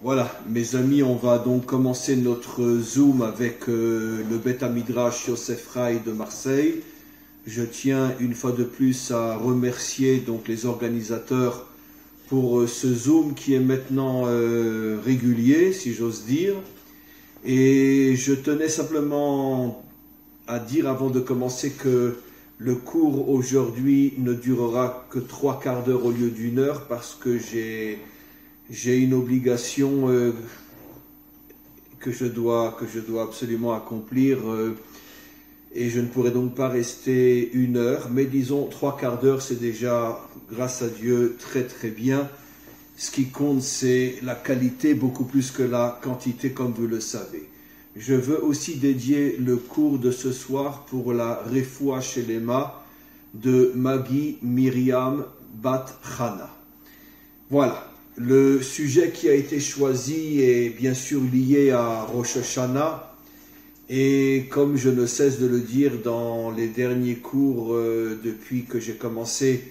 Voilà, mes amis, on va donc commencer notre Zoom avec le Beth Midrash Yosef Rai de Marseille. Je tiens une fois de plus à remercier donc les organisateurs pour ce Zoom qui est maintenant régulier, si j'ose dire. Et je tenais simplement à dire avant de commencer que le cours aujourd'hui ne durera que 3/4 d'heure au lieu d'1 heure parce que j'ai une obligation que je dois absolument accomplir et je ne pourrai donc pas rester 1 heure, mais disons 3/4 d'heure, c'est déjà, grâce à Dieu, très très bien. Ce qui compte, c'est la qualité beaucoup plus que la quantité, comme vous le savez. Je veux aussi dédier le cours de ce soir pour la Refoua Shelema de Maggie Myriam Bat Chana. Voilà. Le sujet qui a été choisi est bien sûr lié à Rosh Hashanah et comme je ne cesse de le dire dans les derniers cours depuis que j'ai commencé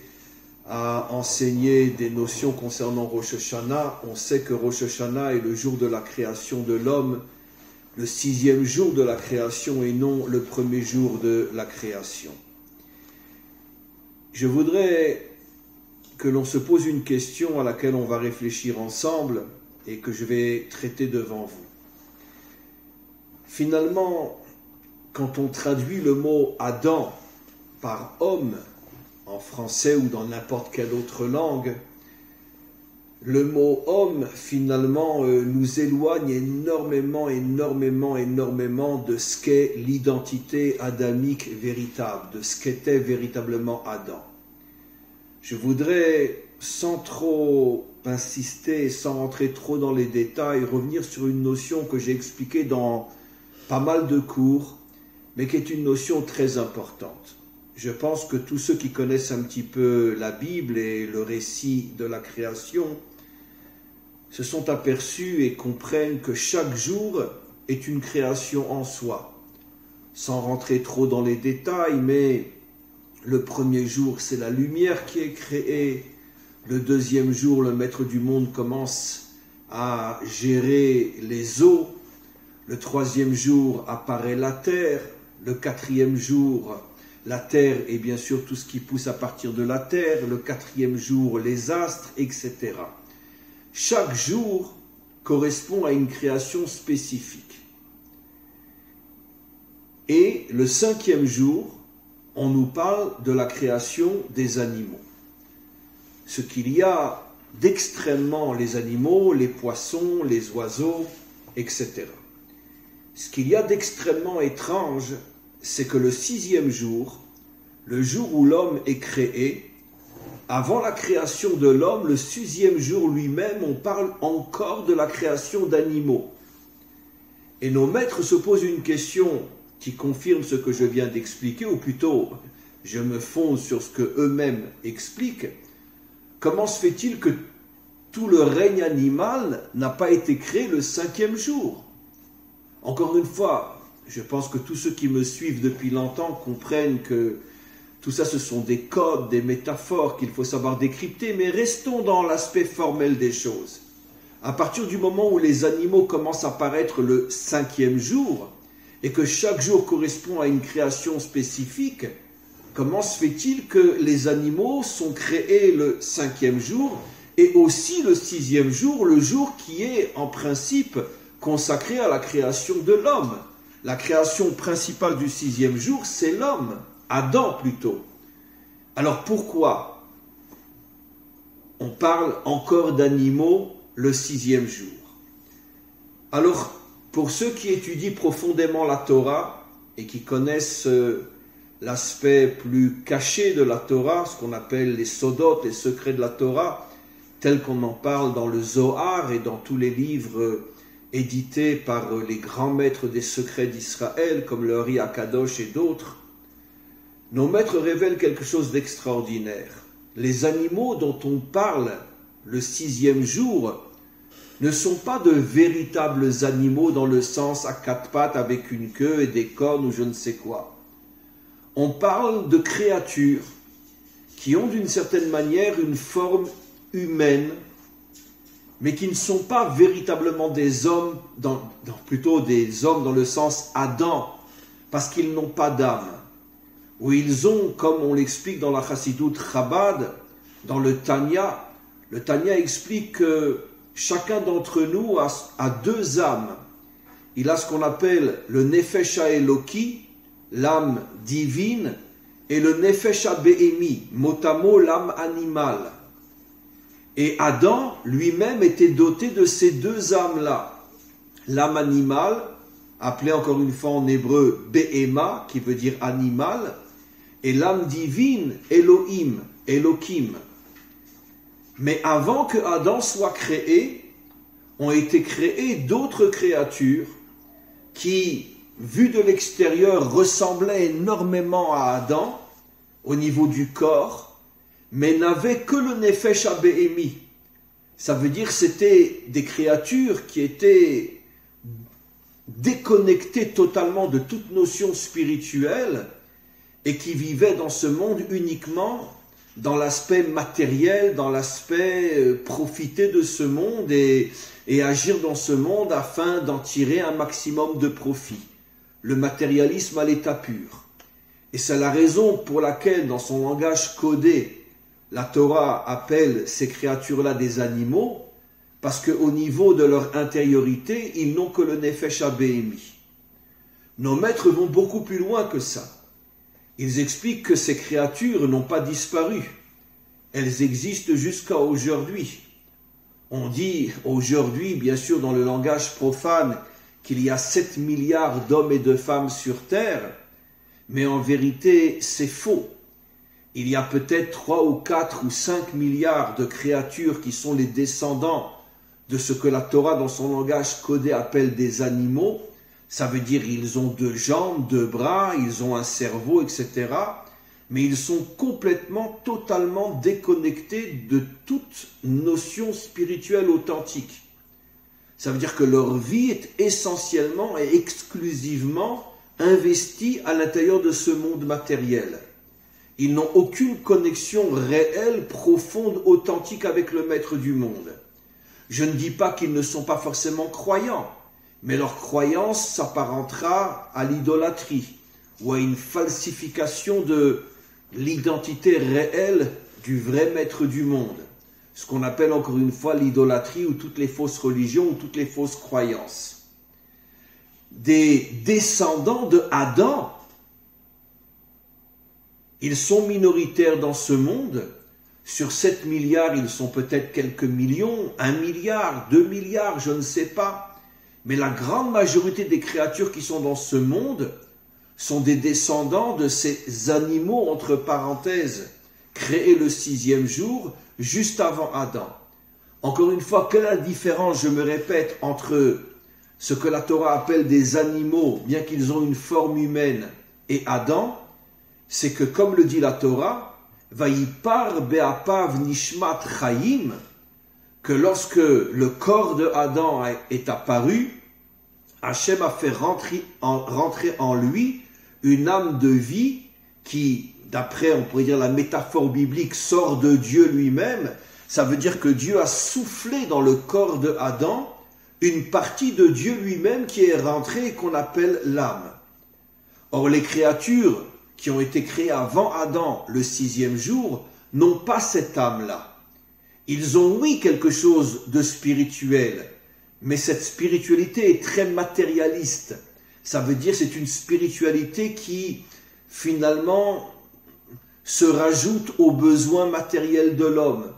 à enseigner des notions concernant Rosh Hashanah, on sait que Rosh Hashanah est le jour de la création de l'homme, le 6e jour de la création et non le premier jour de la création. Je voudrais que l'on se pose une question à laquelle on va réfléchir ensemble et que je vais traiter devant vous. Finalement, quand on traduit le mot Adam par homme en français ou dans n'importe quelle autre langue, le mot homme finalement nous éloigne énormément de ce qu'est l'identité adamique véritable, de ce qu'était véritablement Adam. Je voudrais, sans trop insister, sans rentrer trop dans les détails, revenir sur une notion que j'ai expliquée dans pas mal de cours, mais qui est une notion très importante. Je pense que tous ceux qui connaissent un petit peu la Bible et le récit de la création se sont aperçus et comprennent que chaque jour est une création en soi. Sans rentrer trop dans les détails, mais le premier jour, c'est la lumière qui est créée. Le deuxième jour, le maître du monde commence à gérer les eaux. Le troisième jour, apparaît la terre. Le quatrième jour, la terre et bien sûr tout ce qui pousse à partir de la terre. Le quatrième jour, les astres, etc. Chaque jour correspond à une création spécifique. Et le 5e jour, on nous parle de la création des animaux. Ce qu'il y a d'extrêmement, les animaux, les poissons, les oiseaux, etc. Ce qu'il y a d'extrêmement étrange, c'est que le 6e jour, le jour où l'homme est créé, avant la création de l'homme, le 6e jour lui-même, on parle encore de la création d'animaux. Et nos maîtres se posent une question qui confirme ce que je viens d'expliquer, ou plutôt, je me fonde sur ce que eux-mêmes expliquent. Comment se fait-il que tout le règne animal n'a pas été créé le 5e jour? Encore une fois, je pense que tous ceux qui me suivent depuis longtemps comprennent que tout ça, ce sont des codes, des métaphores qu'il faut savoir décrypter, mais restons dans l'aspect formel des choses. À partir du moment où les animaux commencent à paraître le 5e jour, et que chaque jour correspond à une création spécifique, comment se fait-il que les animaux sont créés le 5e jour et aussi le 6e jour, le jour qui est en principe consacré à la création de l'homme? La création principale du 6e jour, c'est l'homme, Adam plutôt. Alors pourquoi on parle encore d'animaux le 6e jour? Alors, pour ceux qui étudient profondément la Torah et qui connaissent l'aspect plus caché de la Torah, ce qu'on appelle les sodot, les secrets de la Torah, tels qu'on en parle dans le Zohar et dans tous les livres édités par les grands maîtres des secrets d'Israël, comme le Ri Akadosh et d'autres, nos maîtres révèlent quelque chose d'extraordinaire. Les animaux dont on parle le 6e jour ne sont pas de véritables animaux dans le sens à 4 pattes avec une queue et des cornes ou je ne sais quoi. On parle de créatures qui ont d'une certaine manière une forme humaine mais qui ne sont pas véritablement des hommes, plutôt des hommes dans le sens Adam, parce qu'ils n'ont pas d'âme. Ou ils ont, comme on l'explique dans la Chassidoute Chabad, dans le Tanya explique que chacun d'entre nous a deux âmes. Il a ce qu'on appelle le Nefesh HaEloki, l'âme divine, et le Nefesh HaBehemi, mot à mot l'âme animale. Et Adam lui-même était doté de ces deux âmes-là. L'âme animale, appelée encore une fois en hébreu Behema, qui veut dire animal, et l'âme divine Elohim. Mais avant que Adam soit créé, ont été créées d'autres créatures qui, vues de l'extérieur, ressemblaient énormément à Adam au niveau du corps, mais n'avaient que le Nefesh HaBehemi. Ça veut dire que c'était des créatures qui étaient déconnectées totalement de toute notion spirituelle et qui vivaient dans ce monde uniquement dans l'aspect matériel, dans l'aspect profiter de ce monde et agir dans ce monde afin d'en tirer un maximum de profit. Le matérialisme à l'état pur. Et c'est la raison pour laquelle, dans son langage codé, la Torah appelle ces créatures-là des animaux, parce qu'au niveau de leur intériorité, ils n'ont que le Nefesh HaBehemi. Nos maîtres vont beaucoup plus loin que ça. Ils expliquent que ces créatures n'ont pas disparu. Elles existent jusqu'à aujourd'hui. On dit aujourd'hui, bien sûr, dans le langage profane, qu'il y a 7 milliards d'hommes et de femmes sur Terre, mais en vérité, c'est faux. Il y a peut-être 3 ou 4 ou 5 milliards de créatures qui sont les descendants de ce que la Torah, dans son langage codé, appelle des animaux. Ça veut dire ils ont 2 jambes, 2 bras, ils ont un cerveau, etc. Mais ils sont complètement, totalement déconnectés de toute notion spirituelle authentique. Ça veut dire que leur vie est essentiellement et exclusivement investie à l'intérieur de ce monde matériel. Ils n'ont aucune connexion réelle, profonde, authentique avec le maître du monde. Je ne dis pas qu'ils ne sont pas forcément croyants, mais leur croyance s'apparentera à l'idolâtrie ou à une falsification de l'identité réelle du vrai maître du monde. Ce qu'on appelle encore une fois l'idolâtrie ou toutes les fausses religions ou toutes les fausses croyances. Des descendants de Adam, ils sont minoritaires dans ce monde. Sur 7 milliards, ils sont peut-être quelques millions, 1 milliard, 2 milliards, je ne sais pas. Mais la grande majorité des créatures qui sont dans ce monde sont des descendants de ces animaux, entre parenthèses, créés le 6e jour, juste avant Adam. Encore une fois, quelle est la différence, je me répète, entre ce que la Torah appelle des animaux, bien qu'ils ont une forme humaine, et Adam? C'est que, comme le dit la Torah, Vayipar be'apav nishmat chayim, que lorsque le corps de Adam est apparu, Hachem a fait rentrer en lui une âme de vie qui, d'après, on pourrait dire la métaphore biblique, sort de Dieu lui-même. Ça veut dire que Dieu a soufflé dans le corps de Adam une partie de Dieu lui-même qui est rentrée et qu'on appelle l'âme. Or, les créatures qui ont été créées avant Adam le 6e jour n'ont pas cette âme-là. Ils ont, oui, quelque chose de spirituel, mais cette spiritualité est très matérialiste. Ça veut dire que c'est une spiritualité qui, finalement, se rajoute aux besoins matériels de l'homme.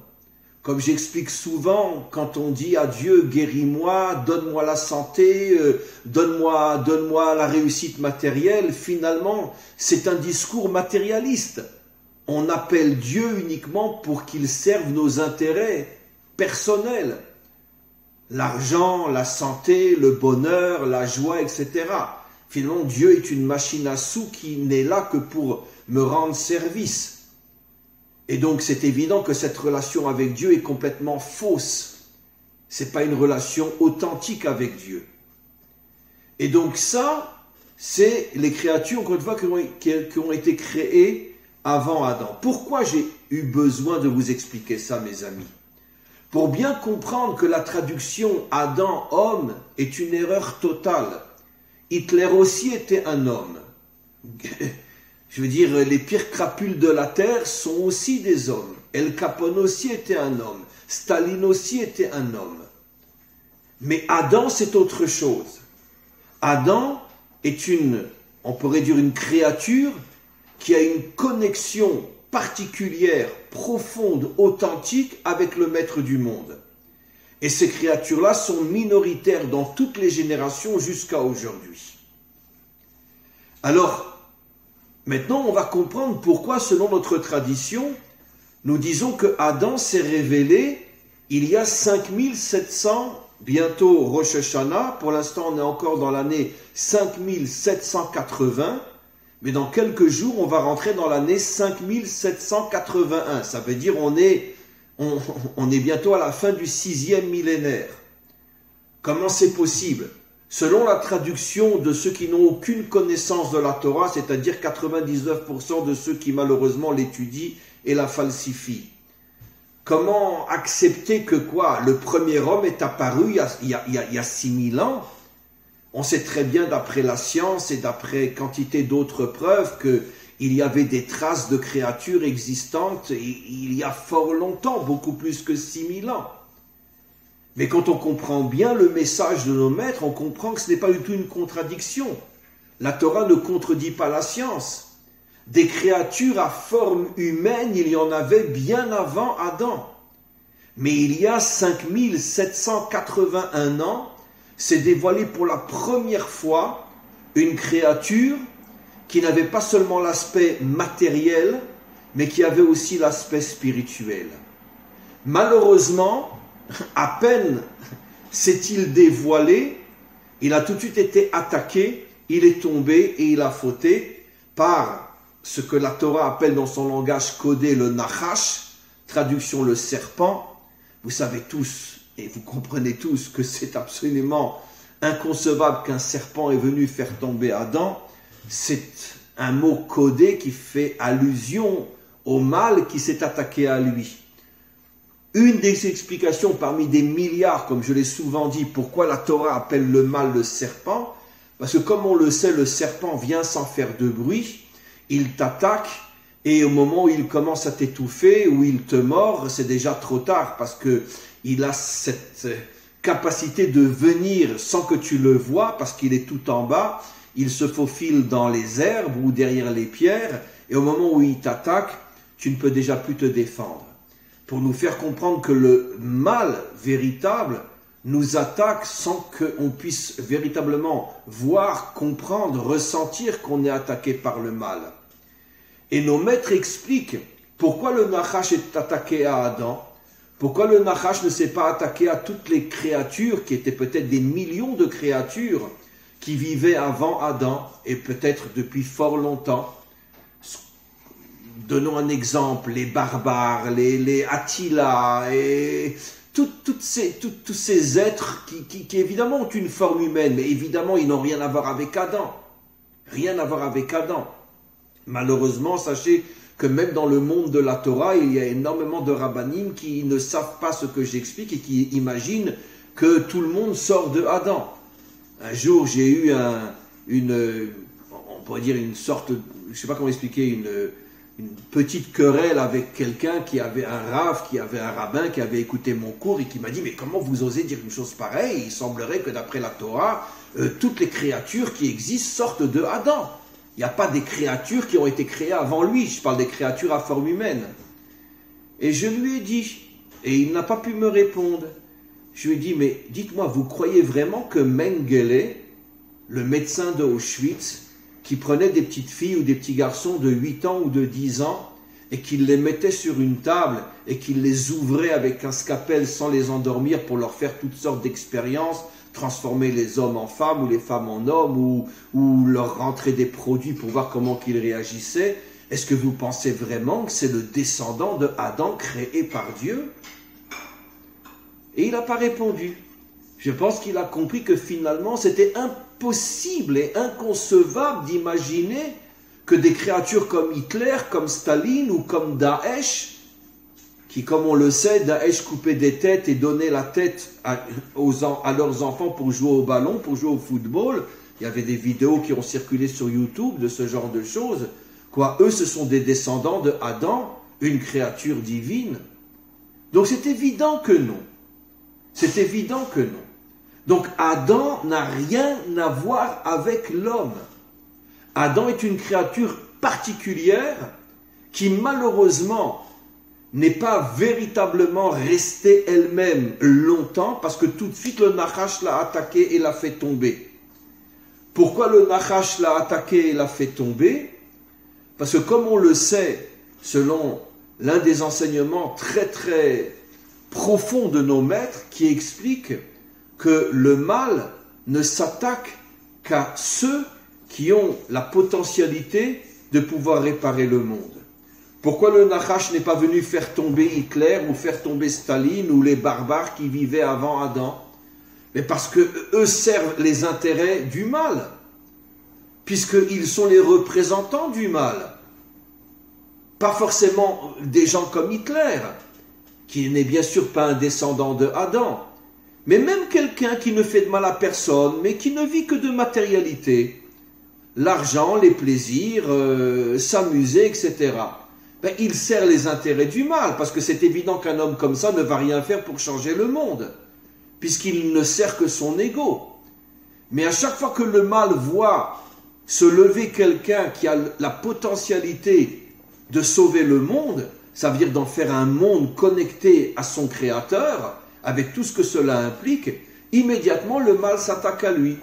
Comme j'explique souvent, quand on dit à Dieu, guéris-moi, donne-moi la santé, donne-moi la réussite matérielle, finalement, c'est un discours matérialiste. On appelle Dieu uniquement pour qu'il serve nos intérêts personnels. L'argent, la santé, le bonheur, la joie, etc. Finalement, Dieu est une machine à sous qui n'est là que pour me rendre service. Et donc, c'est évident que cette relation avec Dieu est complètement fausse. Ce n'est pas une relation authentique avec Dieu. Et donc ça, c'est les créatures, encore une fois, qui ont été créées avant Adam. Pourquoi j'ai eu besoin de vous expliquer ça, mes amis? pour bien comprendre que la traduction Adam-homme est une erreur totale. Hitler aussi était un homme. Je veux dire, les pires crapules de la terre sont aussi des hommes. El Capone aussi était un homme. Staline aussi était un homme. Mais Adam, c'est autre chose. Adam est on pourrait dire une créature qui a une connexion particulière, profonde, authentique avec le maître du monde. Et ces créatures-là sont minoritaires dans toutes les générations jusqu'à aujourd'hui. Alors, maintenant, on va comprendre pourquoi, selon notre tradition, nous disons que Adam s'est révélé il y a 5700, bientôt Rosh Hashanah. Pour l'instant, on est encore dans l'année 5780, mais dans quelques jours, on va rentrer dans l'année 5781. Ça veut dire on est bientôt à la fin du 6e millénaire. Comment c'est possible? Selon la traduction de ceux qui n'ont aucune connaissance de la Torah, c'est-à-dire 99% de ceux qui malheureusement l'étudient et la falsifient. Comment accepter que le premier homme est apparu il y a 6000 ans? On sait très bien d'après la science et d'après quantité d'autres preuves qu'il y avait des traces de créatures existantes il y a fort longtemps, beaucoup plus que 6000 ans. Mais quand on comprend bien le message de nos maîtres, on comprend que ce n'est pas du tout une contradiction. La Torah ne contredit pas la science. Des créatures à forme humaine, il y en avait bien avant Adam. Mais il y a 5781 ans, s'est dévoilé pour la première fois une créature qui n'avait pas seulement l'aspect matériel, mais qui avait aussi l'aspect spirituel. Malheureusement, à peine s'est-il dévoilé, il a tout de suite été attaqué, il est tombé et il a fauté par ce que la Torah appelle dans son langage codé le Nachash, traduction le serpent. Vous savez tous et vous comprenez tous que c'est absolument inconcevable qu'un serpent est venu faire tomber Adam. C'est un mot codé qui fait allusion au mal qui s'est attaqué à lui. Une des explications parmi des milliards, comme je l'ai souvent dit, pourquoi la Torah appelle le mal le serpent, parce que comme on le sait, le serpent vient sans faire de bruit, il t'attaque, et au moment où il commence à t'étouffer, où il te mord, c'est déjà trop tard, parce qu'il a cette capacité de venir sans que tu le vois, parce qu'il est tout en bas, il se faufile dans les herbes ou derrière les pierres, et au moment où il t'attaque, tu ne peux déjà plus te défendre. Pour nous faire comprendre que le mal véritable nous attaque sans qu'on puisse véritablement voir, comprendre, ressentir qu'on est attaqué par le mal. Et nos maîtres expliquent pourquoi le Nachash est attaqué à Adam, pourquoi le Nachash ne s'est pas attaqué à toutes les créatures, qui étaient peut-être des millions de créatures qui vivaient avant Adam, et peut-être depuis fort longtemps. Donnons un exemple, les barbares, les Attila, et tous ces êtres qui évidemment ont une forme humaine, mais évidemment ils n'ont rien à voir avec Adam. Rien à voir avec Adam. Malheureusement, sachez que même dans le monde de la Torah, il y a énormément de rabbanim qui ne savent pas ce que j'explique et qui imaginent que tout le monde sort de Adam. Un jour, j'ai eu on pourrait dire une sorte, je ne sais pas comment expliquer, une petite querelle avec quelqu'un qui avait un rabbin qui avait écouté mon cours et qui m'a dit « Mais comment vous osez dire une chose pareille? Il semblerait que d'après la Torah, toutes les créatures qui existent sortent de Adam. Il n'y a pas des créatures qui ont été créées avant lui. Je parle des créatures à forme humaine. » Et je lui ai dit, et il n'a pas pu me répondre. Je lui ai dit « Mais dites-moi, vous croyez vraiment que Mengele, le médecin de Auschwitz, qui prenait des petites filles ou des petits garçons de 8 ans ou de 10 ans et qu'il les mettait sur une table et qu'il les ouvrait avec un scalpel sans les endormir pour leur faire toutes sortes d'expériences, transformer les hommes en femmes ou les femmes en hommes ou leur rentrer des produits pour voir comment qu'ils réagissaient. Est-ce que vous pensez vraiment que c'est le descendant de Adam créé par Dieu? » Et il n'a pas répondu. Je pense qu'il a compris que finalement c'était impossible et inconcevable d'imaginer que des créatures comme Hitler, comme Staline ou comme Daesh qui, comme on le sait, Daesh coupait des têtes et donnait la tête à leurs enfants pour jouer au ballon, pour jouer au football. Il y avait des vidéos qui ont circulé sur YouTube de ce genre de choses. Quoi, eux, ce sont des descendants de Adam, une créature divine. Donc c'est évident que non. C'est évident que non. Donc Adam n'a rien à voir avec l'homme. Adam est une créature particulière qui malheureusement n'est pas véritablement restée elle-même longtemps parce que tout de suite le Nachash l'a attaqué et l'a fait tomber. Pourquoi le Nachash l'a attaqué et l'a fait tomber? Parce que comme on le sait, selon l'un des enseignements très très profonds de nos maîtres qui explique que le mal ne s'attaque qu'à ceux qui ont la potentialité de pouvoir réparer le monde. Pourquoi le Nachash n'est pas venu faire tomber Hitler ou faire tomber Staline ou les barbares qui vivaient avant Adam? Mais parce que eux servent les intérêts du mal, puisqu'ils sont les représentants du mal. Pas forcément des gens comme Hitler, qui n'est bien sûr pas un descendant de Adam, mais même quelqu'un qui ne fait de mal à personne, mais qui ne vit que de matérialité, l'argent, les plaisirs, s'amuser, etc. Ben, il sert les intérêts du mal, parce que c'est évident qu'un homme comme ça ne va rien faire pour changer le monde, puisqu'il ne sert que son ego. Mais à chaque fois que le mal voit se lever quelqu'un qui a la potentialité de sauver le monde, ça veut dire d'en faire un monde connecté à son créateur, avec tout ce que cela implique, immédiatement le mal s'attaque à lui.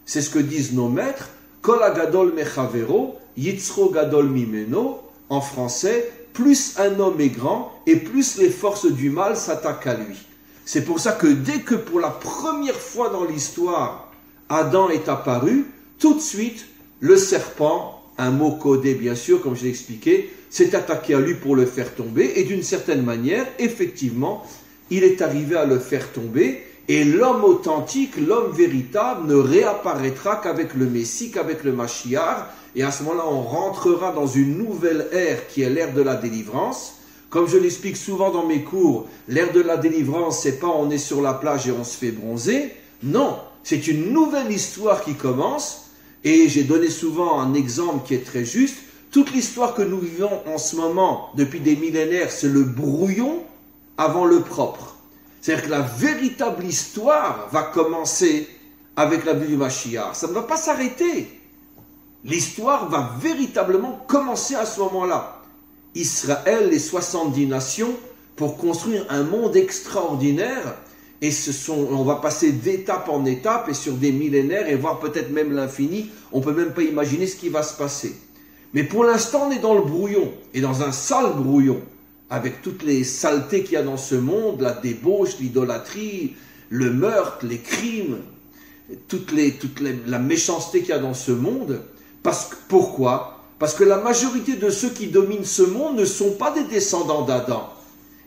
C'est ce que disent nos maîtres, Kol hagadol mechavero, yitzro gadol mimeno, en français, plus un homme est grand et plus les forces du mal s'attaquent à lui. C'est pour ça que dès que pour la première fois dans l'histoire, Adam est apparu, tout de suite, le serpent, un mot codé bien sûr, comme je l'ai expliqué, s'est attaqué à lui pour le faire tomber, et d'une certaine manière, effectivement, il est arrivé à le faire tomber, et l'homme authentique, l'homme véritable, ne réapparaîtra qu'avec le Messie, qu'avec le Mashiach, et à ce moment-là, on rentrera dans une nouvelle ère qui est l'ère de la délivrance. Comme je l'explique souvent dans mes cours, l'ère de la délivrance, c'est pas on est sur la plage et on se fait bronzer. Non, c'est une nouvelle histoire qui commence, et j'ai donné souvent un exemple qui est très juste. Toute l'histoire que nous vivons en ce moment, depuis des millénaires, c'est le brouillon avant le propre. C'est-à-dire que la véritable histoire va commencer avec la venue du Mashiach. Ça ne va pas s'arrêter. L'histoire va véritablement commencer à ce moment-là. Israël, les 70 nations, pour construire un monde extraordinaire, et on va passer d'étape en étape et sur des millénaires et voire peut-être même l'infini. On ne peut même pas imaginer ce qui va se passer. Mais pour l'instant, on est dans le brouillon, et dans un sale brouillon, avec toutes les saletés qu'il y a dans ce monde, la débauche, l'idolâtrie, le meurtre, les crimes, la méchanceté qu'il y a dans ce monde. Pourquoi? Parce que la majorité de ceux qui dominent ce monde ne sont pas des descendants d'Adam.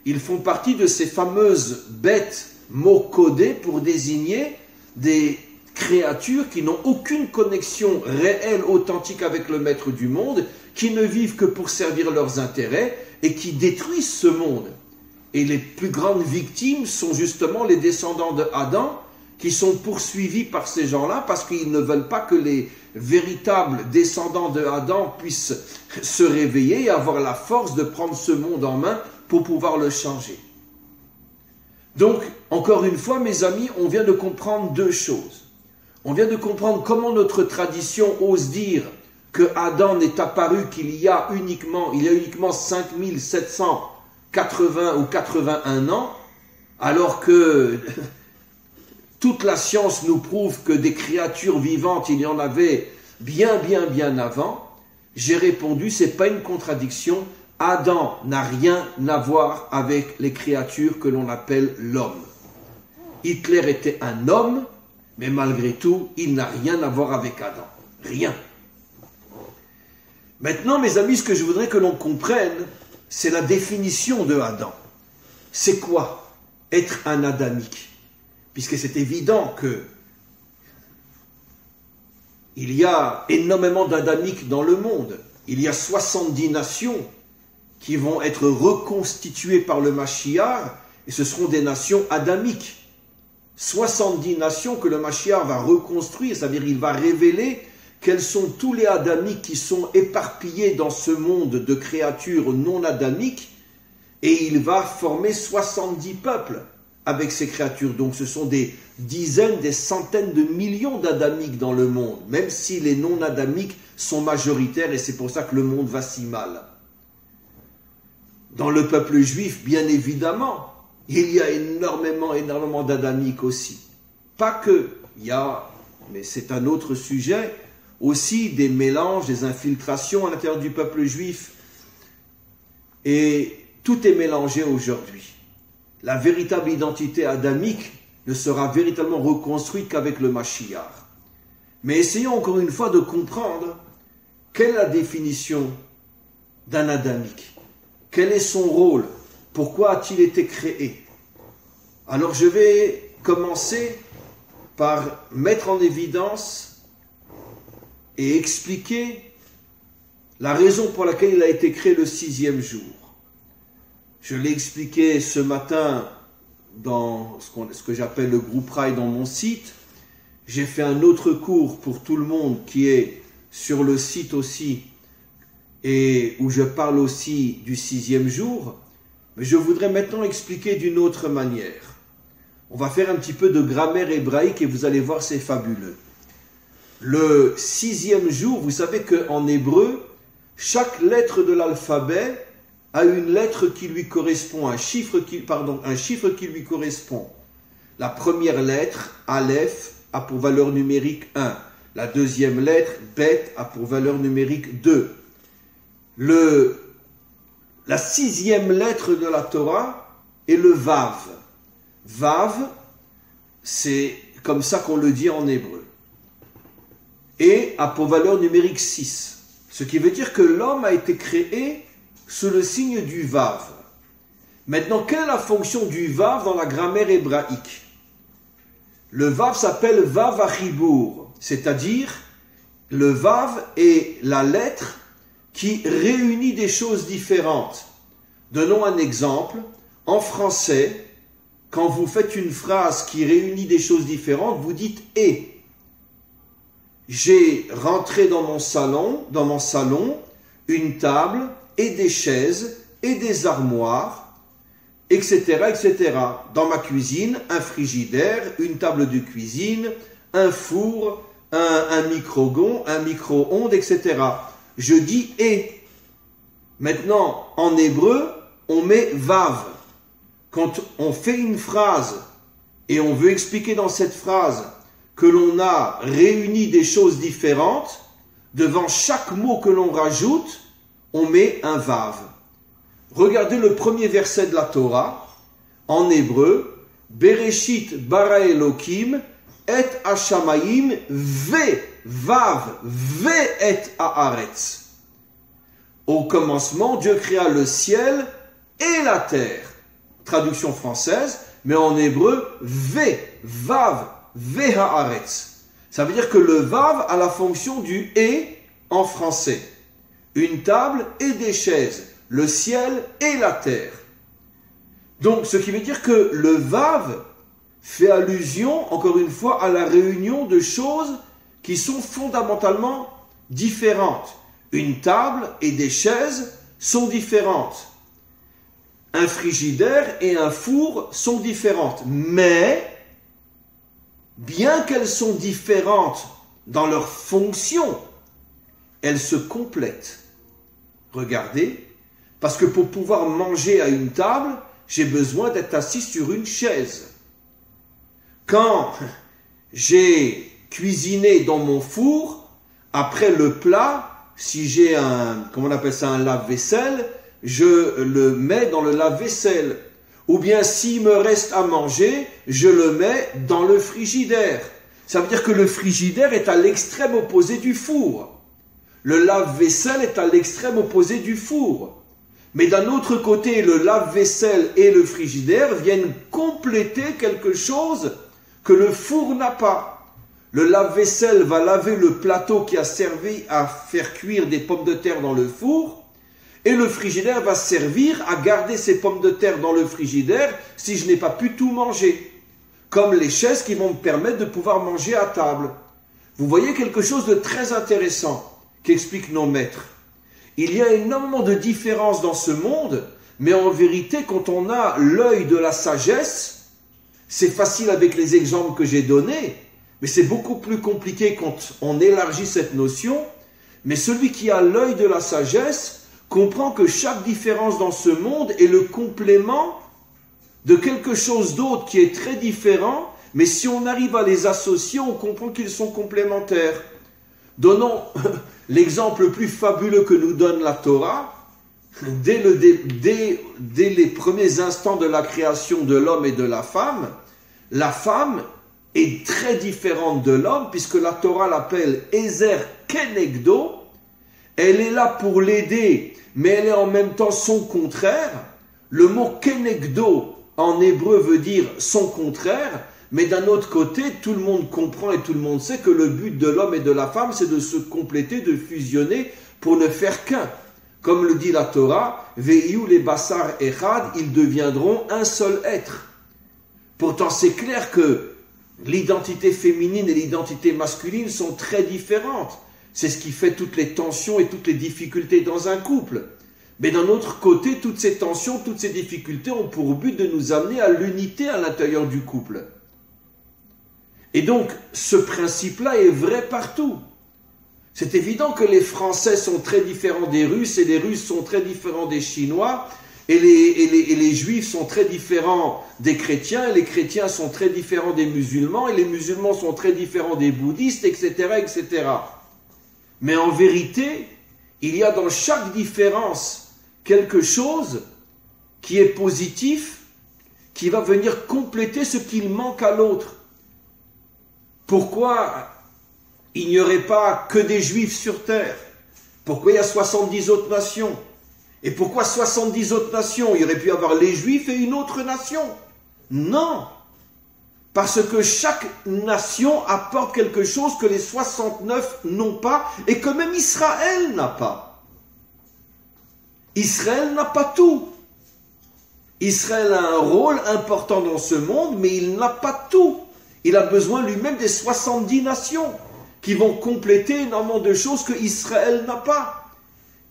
Ils font partie de ces fameuses bêtes, mots codés pour désigner des créatures qui n'ont aucune connexion réelle, authentique avec le maître du monde, qui ne vivent que pour servir leurs intérêts et qui détruisent ce monde. Et les plus grandes victimes sont justement les descendants de Adam, qui sont poursuivis par ces gens-là parce qu'ils ne veulent pas que les véritables descendants de Adam puissent se réveiller et avoir la force de prendre ce monde en main pour pouvoir le changer. Donc, encore une fois, mes amis, on vient de comprendre deux choses. On vient de comprendre comment notre tradition ose dire que Adam n'est apparu qu'il y a uniquement 5780 ou 81 ans, alors que toute la science nous prouve que des créatures vivantes, il y en avait bien avant. J'ai répondu, c'est pas une contradiction. Adam n'a rien à voir avec les créatures que l'on appelle l'homme. Hitler était un homme, mais malgré tout, il n'a rien à voir avec Adam. Rien. Maintenant, mes amis, ce que je voudrais que l'on comprenne, c'est la définition de Adam. C'est quoi être un adamique? Puisque c'est évident que il y a énormément d'adamiques dans le monde. Il y a 70 nations. qui vont être reconstituées par le Mashiach, et ce seront des nations adamiques. 70 nations que le Mashiach va reconstruire, c'est-à-dire il va révéler quels sont tous les adamiques qui sont éparpillés dans ce monde de créatures non adamiques, et il va former 70 peuples avec ces créatures. Donc ce sont des dizaines, des centaines de millions d'adamiques dans le monde, même si les non-adamiques sont majoritaires, et c'est pour ça que le monde va si mal. Dans le peuple juif, bien évidemment, il y a énormément d'adamiques aussi. Pas que, il y a, mais c'est un autre sujet, aussi des mélanges, des infiltrations à l'intérieur du peuple juif. Et tout est mélangé aujourd'hui. La véritable identité adamique ne sera véritablement reconstruite qu'avec le Mashiach. Mais essayons encore une fois de comprendre quelle est la définition d'un adamique. Quel est son rôle? Pourquoi a-t-il été créé? Alors je vais commencer par mettre en évidence et expliquer la raison pour laquelle il a été créé le 6e jour. Je l'ai expliqué ce matin dans ce que j'appelle le groupe Rail dans mon site. J'ai fait un autre cours pour tout le monde qui est sur le site aussi, et où je parle aussi du 6e jour. Mais je voudrais maintenant expliquer d'une autre manière. On va faire un petit peu de grammaire hébraïque et vous allez voir, c'est fabuleux. Le 6e jour, vous savez qu'en hébreu, chaque lettre de l'alphabet a une lettre qui lui correspond, un chiffre qui lui correspond. La première lettre, Aleph, a pour valeur numérique 1. La deuxième lettre, Bet, a pour valeur numérique 2. La 6e lettre de la Torah est le Vav. Vav, c'est comme ça qu'on le dit en hébreu. Et a pour valeur numérique 6. Ce qui veut dire que l'homme a été créé sous le signe du Vav. Maintenant, quelle est la fonction du Vav dans la grammaire hébraïque? Le Vav s'appelle Vav Achibour, c'est-à-dire le Vav est la lettre qui réunit des choses différentes. Donnons un exemple. En français, quand vous faites une phrase qui réunit des choses différentes, vous dites « et ». J'ai rentré dans mon salon, une table et des chaises et des armoires, etc., etc. Dans ma cuisine, un frigidaire, une table de cuisine, un four, un micro-ondes, etc. Je dis « et ». Maintenant, en hébreu, on met « vav ». Quand on fait une phrase et on veut expliquer dans cette phrase que l'on a réuni des choses différentes, devant chaque mot que l'on rajoute, on met un vav. Regardez le premier verset de la Torah, en hébreu, Bereshit bara Elokim et hashamayim ve vav ve et haaretz. Au commencement, Dieu créa le ciel et la terre. Traduction française, mais en hébreu, ve, vav, ve haaretz. Ça veut dire que le vav a la fonction du et en français. Une table et des chaises, le ciel et la terre. Donc, ce qui veut dire que le vav fait allusion, encore une fois, à la réunion de choses qui sont fondamentalement différentes. Une table et des chaises sont différentes. Un frigidaire et un four sont différentes, mais bien qu'elles sont différentes dans leur fonction, elles se complètent. Regardez, parce que pour pouvoir manger à une table, j'ai besoin d'être assis sur une chaise. Quand j'ai cuisiné dans mon four, après le plat, si j'ai un lave-vaisselle, je le mets dans le lave-vaisselle. Ou bien s'il me reste à manger, je le mets dans le frigidaire. Ça veut dire que le frigidaire est à l'extrême opposé du four. Le lave-vaisselle est à l'extrême opposé du four. Mais d'un autre côté, le lave-vaisselle et le frigidaire viennent compléter quelque chose que le four n'a pas. Le lave-vaisselle va laver le plateau qui a servi à faire cuire des pommes de terre dans le four. Et le frigidaire va servir à garder ces pommes de terre dans le frigidaire si je n'ai pas pu tout manger. Comme les chaises qui vont me permettre de pouvoir manger à table. Vous voyez quelque chose de très intéressant qu'expliquent nos maîtres. Il y a énormément de différences dans ce monde, mais en vérité, quand on a l'œil de la sagesse, c'est facile avec les exemples que j'ai donnés, mais c'est beaucoup plus compliqué quand on élargit cette notion. Mais celui qui a l'œil de la sagesse comprend que chaque différence dans ce monde est le complément de quelque chose d'autre qui est très différent, mais si on arrive à les associer, on comprend qu'ils sont complémentaires. Donnons l'exemple le plus fabuleux que nous donne la Torah. Dès les premiers instants de la création de l'homme et de la femme est très différente de l'homme, puisque la Torah l'appelle Ezer Kenegdo. Elle est là pour l'aider, mais elle est en même temps son contraire. Le mot Kenegdo en hébreu veut dire son contraire, mais d'un autre côté, tout le monde comprend et tout le monde sait que le but de l'homme et de la femme, c'est de se compléter, de fusionner pour ne faire qu'un. Comme le dit la Torah, Veiyu les Bassar Echad, ils deviendront un seul être. Pourtant, c'est clair que l'identité féminine et l'identité masculine sont très différentes. C'est ce qui fait toutes les tensions et toutes les difficultés dans un couple. Mais d'un autre côté, toutes ces tensions, toutes ces difficultés ont pour but de nous amener à l'unité à l'intérieur du couple. Et donc, ce principe-là est vrai partout. C'est évident que les Français sont très différents des Russes, et les Russes sont très différents des Chinois, et les Juifs sont très différents des chrétiens, et les chrétiens sont très différents des musulmans, et les musulmans sont très différents des bouddhistes, etc., etc. Mais en vérité, il y a dans chaque différence quelque chose qui est positif, qui va venir compléter ce qu'il manque à l'autre. Pourquoi il n'y aurait pas que des Juifs sur terre? Pourquoi il y a 70 autres nations? Et pourquoi 70 autres nations? Il y aurait pu avoir les Juifs et une autre nation. Non! Parce que chaque nation apporte quelque chose que les 69 n'ont pas et que même Israël n'a pas. Israël n'a pas tout. Israël a un rôle important dans ce monde, mais il n'a pas tout. Il a besoin lui-même des 70 nations qui vont compléter énormément de choses que Israël n'a pas.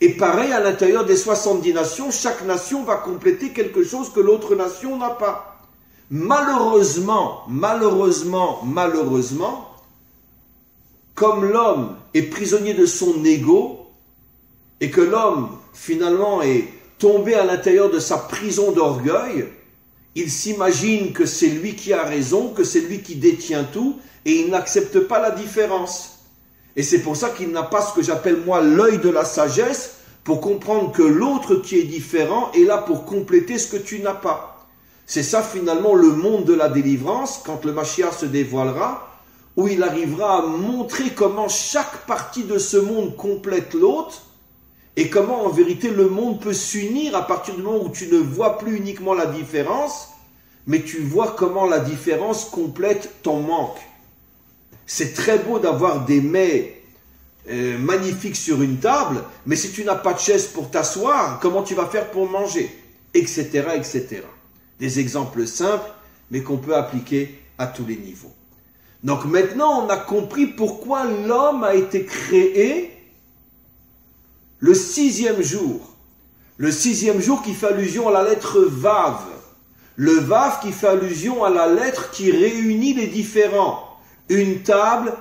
Et pareil, à l'intérieur des 70 nations, chaque nation va compléter quelque chose que l'autre nation n'a pas. Malheureusement, comme l'homme est prisonnier de son ego, et que l'homme, finalement, est tombé à l'intérieur de sa prison d'orgueil, il s'imagine que c'est lui qui a raison, que c'est lui qui détient tout, et il n'accepte pas la différence. Et c'est pour ça qu'il n'a pas ce que j'appelle moi l'œil de la sagesse, pour comprendre que l'autre qui est différent est là pour compléter ce que tu n'as pas. C'est ça finalement le monde de la délivrance, quand le Mashiach se dévoilera, où il arrivera à montrer comment chaque partie de ce monde complète l'autre, et comment en vérité le monde peut s'unir à partir du moment où tu ne vois plus uniquement la différence, mais tu vois comment la différence complète ton manque. C'est très beau d'avoir des mets magnifiques sur une table, mais si tu n'as pas de chaise pour t'asseoir, comment tu vas faire pour manger? Etc., etc. Des exemples simples, mais qu'on peut appliquer à tous les niveaux. Donc maintenant, on a compris pourquoi l'homme a été créé le 6e jour. Le 6e jour qui fait allusion à la lettre Vav. Le Vav qui fait allusion à la lettre qui réunit les différents. Une table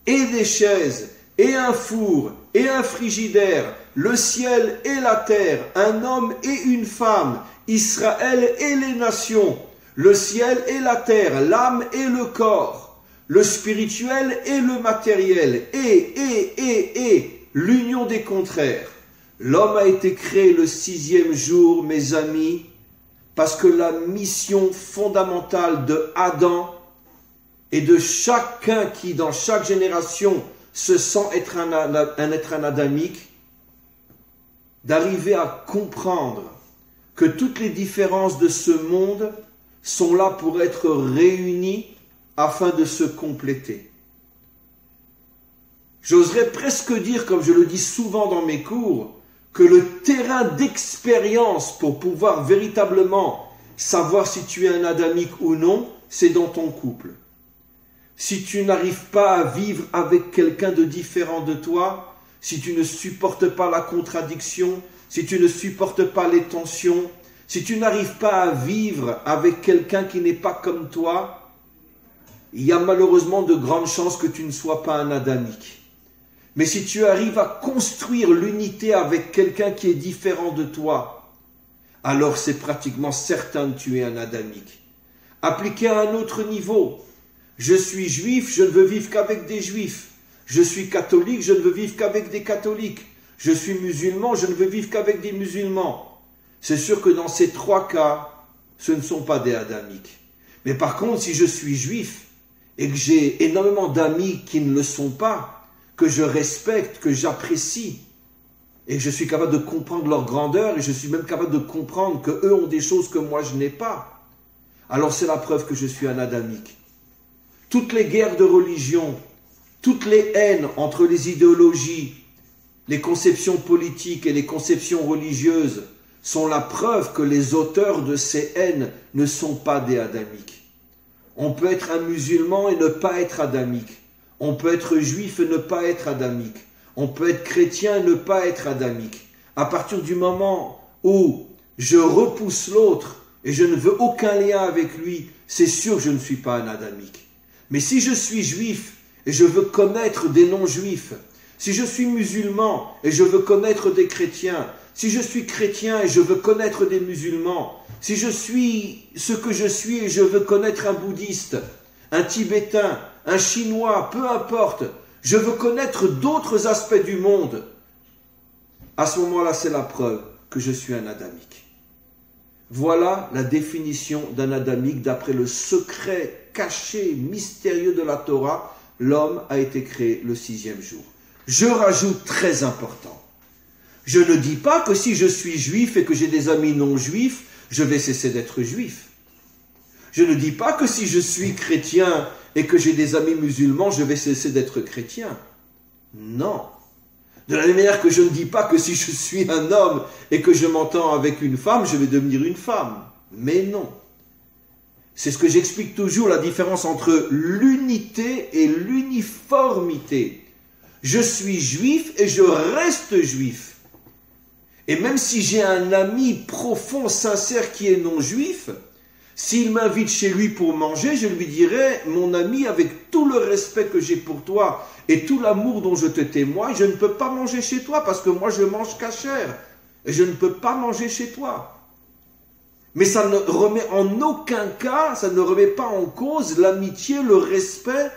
et des chaises, et un four, et un frigidaire, le ciel et la terre, un homme et une femme, Israël et les nations, le ciel et la terre, l'âme et le corps, le spirituel et le matériel, et l'union des contraires. L'homme a été créé le 6e jour, mes amis, parce que la mission fondamentale de Adam et de chacun qui, dans chaque génération, se sent être un être adamique, d'arriver à comprendre que toutes les différences de ce monde sont là pour être réunies afin de se compléter. J'oserais presque dire, comme je le dis souvent dans mes cours, que le terrain d'expérience pour pouvoir véritablement savoir si tu es un adamique ou non, c'est dans ton couple. Si tu n'arrives pas à vivre avec quelqu'un de différent de toi, si tu ne supportes pas la contradiction, si tu ne supportes pas les tensions, si tu n'arrives pas à vivre avec quelqu'un qui n'est pas comme toi, il y a malheureusement de grandes chances que tu ne sois pas un adamique. Mais si tu arrives à construire l'unité avec quelqu'un qui est différent de toi, alors c'est pratiquement certain que tu es un adamique. Appliqué à un autre niveau, je suis juif, je ne veux vivre qu'avec des juifs. Je suis catholique, je ne veux vivre qu'avec des catholiques. Je suis musulman, je ne veux vivre qu'avec des musulmans. C'est sûr que dans ces trois cas, ce ne sont pas des adamiques. Mais par contre, si je suis juif et que j'ai énormément d'amis qui ne le sont pas, que je respecte, que j'apprécie, et que je suis capable de comprendre leur grandeur, et je suis même capable de comprendre qu'eux ont des choses que moi je n'ai pas, alors c'est la preuve que je suis un adamique. Toutes les guerres de religion, toutes les haines entre les idéologies, les conceptions politiques et les conceptions religieuses sont la preuve que les auteurs de ces haines ne sont pas des adamiques. On peut être un musulman et ne pas être adamique. On peut être juif et ne pas être adamique. On peut être chrétien et ne pas être adamique. À partir du moment où je repousse l'autre et je ne veux aucun lien avec lui, c'est sûr que je ne suis pas un adamique. Mais si je suis juif et je veux connaître des non-juifs, si je suis musulman et je veux connaître des chrétiens, si je suis chrétien et je veux connaître des musulmans, si je suis ce que je suis et je veux connaître un bouddhiste, un tibétain, un chinois, peu importe, je veux connaître d'autres aspects du monde, à ce moment-là, c'est la preuve que je suis un adamique. Voilà la définition d'un adamique d'après le secret caché, mystérieux de la Torah. L'homme a été créé le 6e jour. Je rajoute très important. Je ne dis pas que si je suis juif et que j'ai des amis non juifs, je vais cesser d'être juif. Je ne dis pas que si je suis chrétien et que j'ai des amis musulmans, je vais cesser d'être chrétien. Non. De la même manière que je ne dis pas que si je suis un homme et que je m'entends avec une femme, je vais devenir une femme. Mais non. C'est ce que j'explique toujours, la différence entre l'unité et l'uniformité. Je suis juif et je reste juif. Et même si j'ai un ami profond, sincère qui est non juif, s'il m'invite chez lui pour manger, je lui dirai, mon ami, avec tout le respect que j'ai pour toi et tout l'amour dont je te témoigne, je ne peux pas manger chez toi parce que moi je mange cachère et je ne peux pas manger chez toi. Mais ça ne remet en aucun cas, ça ne remet pas en cause l'amitié, le respect,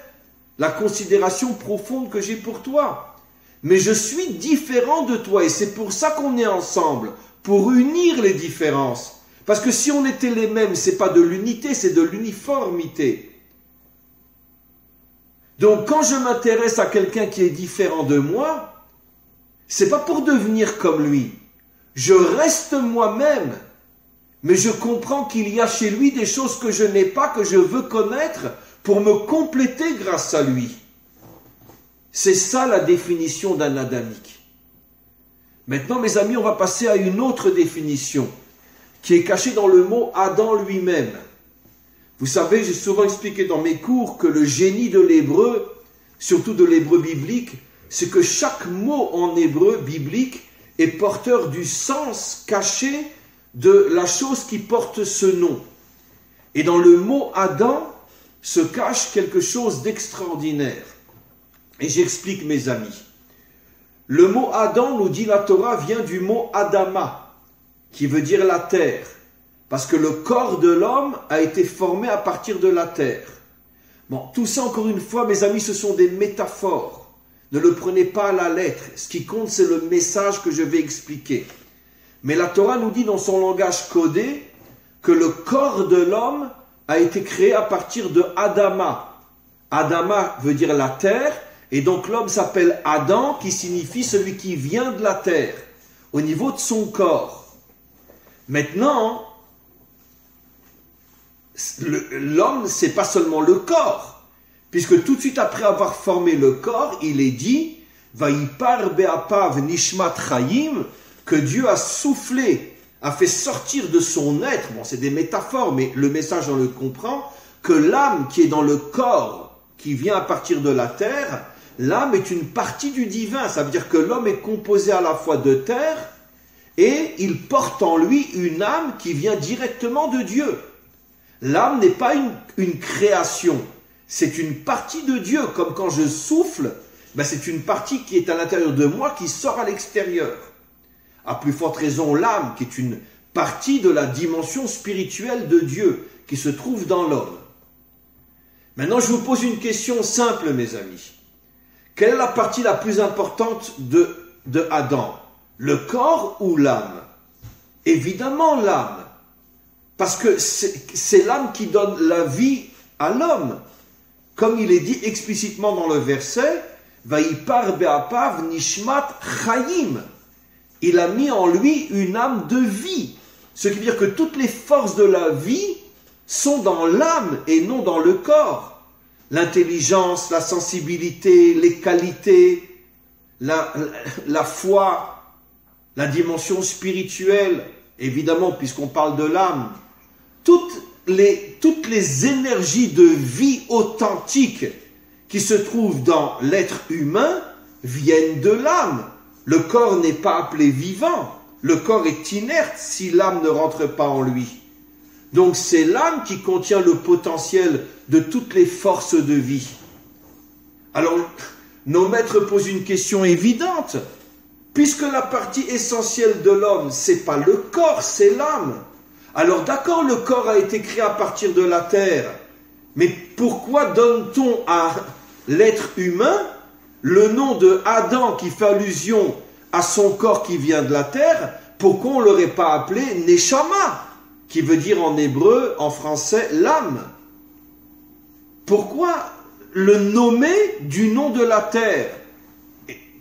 la considération profonde que j'ai pour toi. Mais je suis différent de toi et c'est pour ça qu'on est ensemble, pour unir les différences. Parce que si on était les mêmes, c'est pas de l'unité, c'est de l'uniformité. Donc quand je m'intéresse à quelqu'un qui est différent de moi, c'est pas pour devenir comme lui. Je reste moi-même, mais je comprends qu'il y a chez lui des choses que je n'ai pas, que je veux connaître pour me compléter grâce à lui. C'est ça la définition d'un adamique. Maintenant, mes amis, on va passer à une autre définition qui est cachée dans le mot Adam lui-même. Vous savez, j'ai souvent expliqué dans mes cours que le génie de l'hébreu, surtout de l'hébreu biblique, c'est que chaque mot en hébreu biblique est porteur du sens caché de la chose qui porte ce nom. Et dans le mot Adam se cache quelque chose d'extraordinaire. Et j'explique, mes amis. Le mot Adam, nous dit la Torah, vient du mot Adama, qui veut dire la terre. Parce que le corps de l'homme a été formé à partir de la terre. Bon, tout ça, encore une fois, mes amis, ce sont des métaphores. Ne le prenez pas à la lettre. Ce qui compte, c'est le message que je vais expliquer. Mais la Torah nous dit dans son langage codé que le corps de l'homme a été créé à partir de Adama. Adama veut dire la terre, et donc l'homme s'appelle Adam, qui signifie celui qui vient de la terre, au niveau de son corps. Maintenant, l'homme, c'est pas seulement le corps, puisque tout de suite après avoir formé le corps, il est dit, Vayipar be'apav nishmat chayim, que Dieu a soufflé, a fait sortir de son être, bon c'est des métaphores, mais le message on le comprend, que l'âme qui est dans le corps, qui vient à partir de la terre, l'âme est une partie du divin. Ça veut dire que l'homme est composé à la fois de terre et il porte en lui une âme qui vient directement de Dieu. L'âme n'est pas une création, c'est une partie de Dieu. Comme quand je souffle, c'est une partie qui est à l'intérieur de moi qui sort à l'extérieur. À plus forte raison, l'âme qui est une partie de la dimension spirituelle de Dieu qui se trouve dans l'homme. Maintenant, je vous pose une question simple, mes amis. Quelle est la partie la plus importante de Adam? Le corps ou l'âme? Évidemment l'âme. Parce que c'est l'âme qui donne la vie à l'homme. Comme il est dit explicitement dans le verset, Vaïpar be'apav nishmat chayim. Il a mis en lui une âme de vie. Ce qui veut dire que toutes les forces de la vie sont dans l'âme et non dans le corps. L'intelligence, la sensibilité, les qualités, la foi, la dimension spirituelle, évidemment, puisqu'on parle de l'âme, toutes les énergies de vie authentique qui se trouvent dans l'être humain viennent de l'âme. Le corps n'est pas appelé vivant. Le corps est inerte si l'âme ne rentre pas en lui. Donc c'est l'âme qui contient le potentiel de toutes les forces de vie. Alors, nos maîtres posent une question évidente. Puisque la partie essentielle de l'homme, c'est pas le corps, c'est l'âme. Alors d'accord, le corps a été créé à partir de la terre. Mais pourquoi donne-t-on à l'être humain le nom de Adam qui fait allusion à son corps qui vient de la terre? Pourquoi on ne l'aurait pas appelé Neshama, qui veut dire en hébreu, en français, l'âme? Pourquoi le nommer du nom de la terre?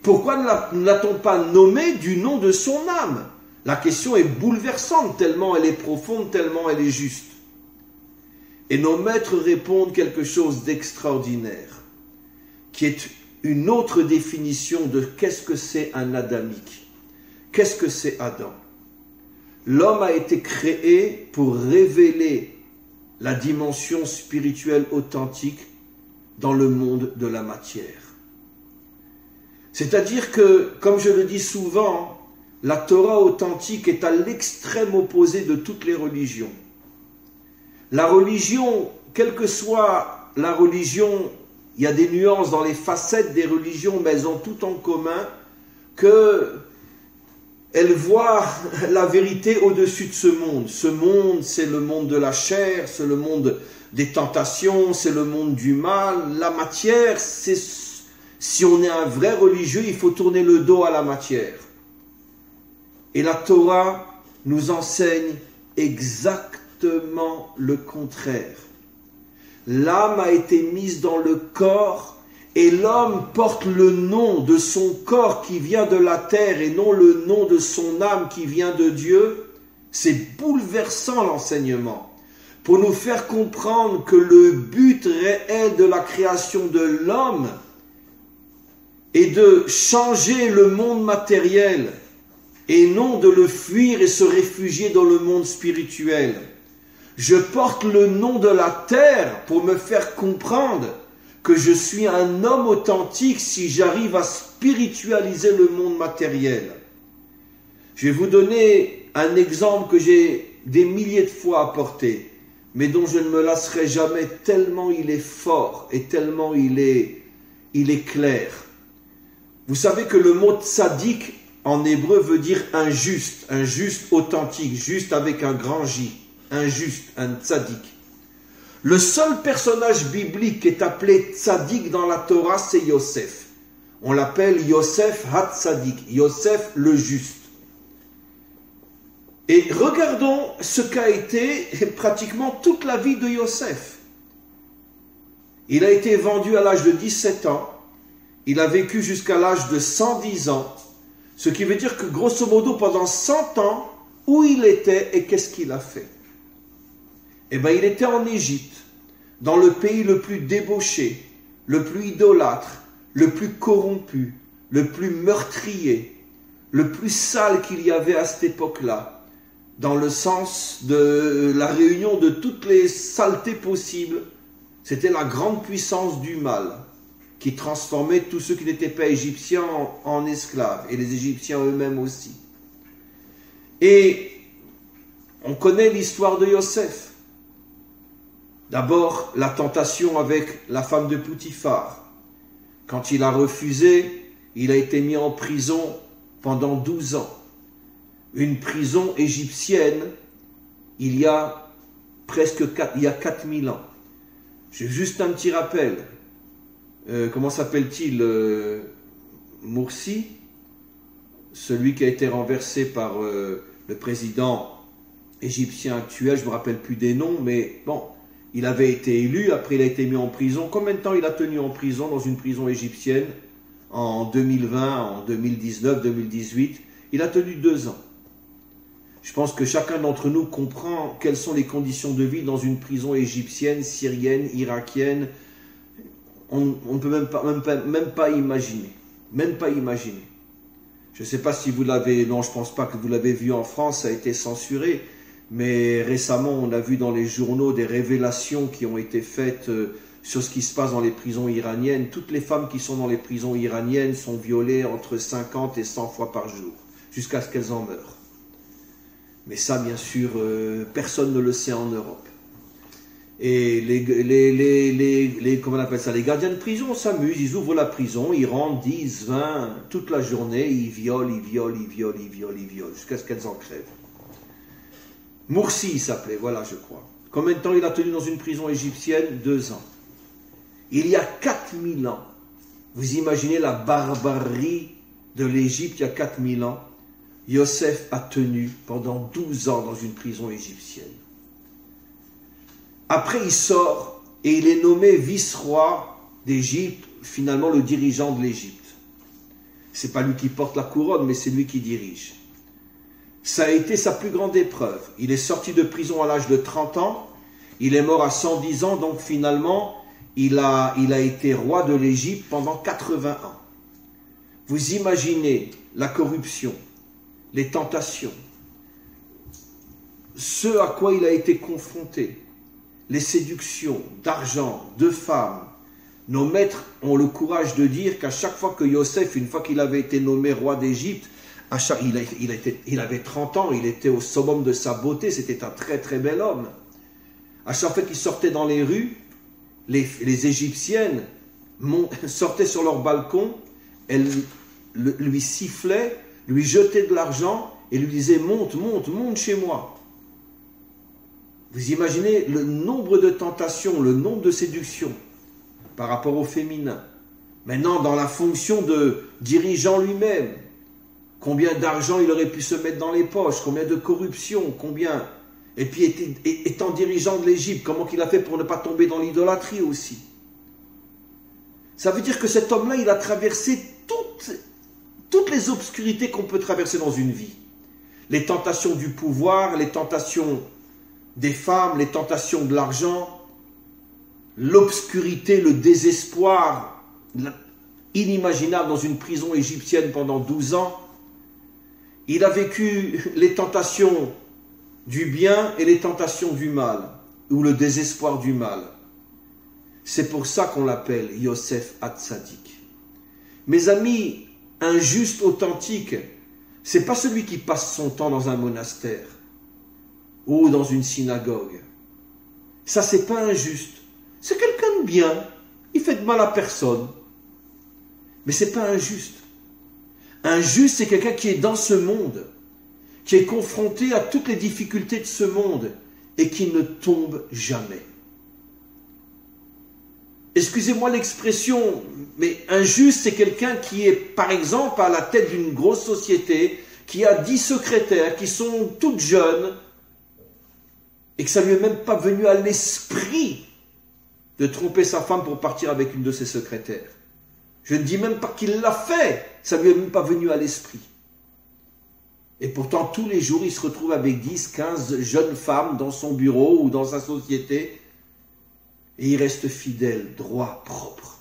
Pourquoi ne l'a-t-on pas nommé du nom de son âme? La question est bouleversante, tellement elle est profonde, tellement elle est juste. Et nos maîtres répondent quelque chose d'extraordinaire, qui est une autre définition de qu'est-ce que c'est un adamique. Qu'est-ce que c'est Adam? L'homme a été créé pour révéler la dimension spirituelle authentique dans le monde de la matière. C'est-à-dire que, comme je le dis souvent, la Torah authentique est à l'extrême opposé de toutes les religions. La religion, quelle que soit la religion, il y a des nuances dans les facettes des religions, mais elles ont tout en commun qu'elles voient la vérité au-dessus de ce monde. Ce monde, c'est le monde de la chair, c'est le monde des tentations, c'est le monde du mal. La matière, si on est un vrai religieux, il faut tourner le dos à la matière. Et la Torah nous enseigne exactement le contraire. L'âme a été mise dans le corps et l'homme porte le nom de son corps qui vient de la terre et non le nom de son âme qui vient de Dieu. C'est bouleversant l'enseignement pour nous faire comprendre que le but réel de la création de l'homme est de changer le monde matériel et non de le fuir et se réfugier dans le monde spirituel. Je porte le nom de la terre pour me faire comprendre que je suis un homme authentique si j'arrive à spiritualiser le monde matériel. Je vais vous donner un exemple que j'ai des milliers de fois apporté, mais dont je ne me lasserai jamais tellement il est fort et tellement il est clair. Vous savez que le mot tzaddik en hébreu veut dire un juste authentique, juste avec un grand J, un juste, un tzaddik. Le seul personnage biblique qui est appelé tzaddik dans la Torah, c'est Yosef. On l'appelle Yosef ha-tzaddik, Yosef le juste. Et regardons ce qu'a été pratiquement toute la vie de Yosef. Il a été vendu à l'âge de 17 ans, il a vécu jusqu'à l'âge de 110 ans, ce qui veut dire que grosso modo pendant 100 ans, où il était et qu'est-ce qu'il a fait? Eh bien, il était en Égypte, dans le pays le plus débauché, le plus idolâtre, le plus corrompu, le plus meurtrier, le plus sale qu'il y avait à cette époque-là, dans le sens de la réunion de toutes les saletés possibles. C'était la grande puissance du mal qui transformait tous ceux qui n'étaient pas égyptiens en esclaves, et les Égyptiens eux-mêmes aussi. Et on connaît l'histoire de Yosef. D'abord, la tentation avec la femme de Poutifar. Quand il a refusé, il a été mis en prison pendant 12 ans. Une prison égyptienne, il y a 4000 ans. J'ai juste un petit rappel. Comment s'appelle-t-il Morsi, celui qui a été renversé par le président égyptien actuel, je ne me rappelle plus des noms, mais bon, il avait été élu, après il a été mis en prison. Combien de temps il a tenu en prison, dans une prison égyptienne, en 2020, en 2019, 2018? Il a tenu 2 ans. Je pense que chacun d'entre nous comprend quelles sont les conditions de vie dans une prison égyptienne, syrienne, irakienne. On ne peut même pas imaginer. Même pas imaginer. Je ne sais pas si vous l'avez... Non, je ne pense pas que vous l'avez vu en France, ça a été censuré. Mais récemment, on a vu dans les journaux des révélations qui ont été faites sur ce qui se passe dans les prisons iraniennes. Toutes les femmes qui sont dans les prisons iraniennes sont violées entre 50 et 100 fois par jour, jusqu'à ce qu'elles en meurent. Mais ça, bien sûr, personne ne le sait en Europe. Et comment on appelle ça, les gardiens de prison s'amusent, ils ouvrent la prison, ils rentrent 10, 20, toute la journée, ils violent, jusqu'à ce qu'elles en crèvent. Morsi, il s'appelait, voilà, je crois. Combien de temps il a tenu dans une prison égyptienne? 2 ans. Il y a 4000 ans. Vous imaginez la barbarie de l'Égypte il y a 4000 ans. Yosef a tenu pendant 12 ans dans une prison égyptienne. Après, il sort et il est nommé vice-roi d'Égypte, finalement le dirigeant de l'Égypte. C'est pas lui qui porte la couronne, mais c'est lui qui dirige. Ça a été sa plus grande épreuve. Il est sorti de prison à l'âge de 30 ans, il est mort à 110 ans, donc finalement, il a été roi de l'Égypte pendant 80 ans. Vous imaginez la corruption, les tentations, ce à quoi il a été confronté, les séductions d'argent, de femmes. Nos maîtres ont le courage de dire qu'à chaque fois que Yosef, une fois qu'il avait été nommé roi d'Égypte, il avait 30 ans, il était au summum de sa beauté, c'était un très très bel homme. À chaque fois qu'il sortait dans les rues, les Égyptiennes sortaient sur leur balcon, elles lui sifflaient, lui jetaient de l'argent et lui disaient « monte chez moi ». Vous imaginez le nombre de tentations, le nombre de séductions par rapport au féminin. Maintenant, dans la fonction de dirigeant lui-même, combien d'argent il aurait pu se mettre dans les poches, combien de corruption, combien... Et puis, étant dirigeant de l'Égypte, comment qu'il a fait pour ne pas tomber dans l'idolâtrie aussi? Ça veut dire que cet homme-là, il a traversé toutes les obscurités qu'on peut traverser dans une vie. Les tentations du pouvoir, les tentations des femmes, les tentations de l'argent, l'obscurité, le désespoir inimaginable dans une prison égyptienne pendant 12 ans. Il a vécu les tentations du bien et les tentations du mal, ou le désespoir du mal. C'est pour ça qu'on l'appelle Yosef Hatzadik. Mes amis, un juste authentique, c'est pas celui qui passe son temps dans un monastère ou dans une synagogue. Ça, c'est pas un juste. C'est quelqu'un de bien. Il fait de mal à personne. Mais c'est pas un juste. Un juste, c'est quelqu'un qui est dans ce monde, qui est confronté à toutes les difficultés de ce monde et qui ne tombe jamais. Excusez-moi l'expression, mais un juste, c'est quelqu'un qui est, par exemple, à la tête d'une grosse société, qui a 10 secrétaires, qui sont toutes jeunes, et que ça ne lui est même pas venu à l'esprit de tromper sa femme pour partir avec une de ses secrétaires. Je ne dis même pas qu'il l'a fait, ça ne lui est même pas venu à l'esprit. Et pourtant, tous les jours, il se retrouve avec 10, 15 jeunes femmes dans son bureau ou dans sa société, et il reste fidèle, droit, propre.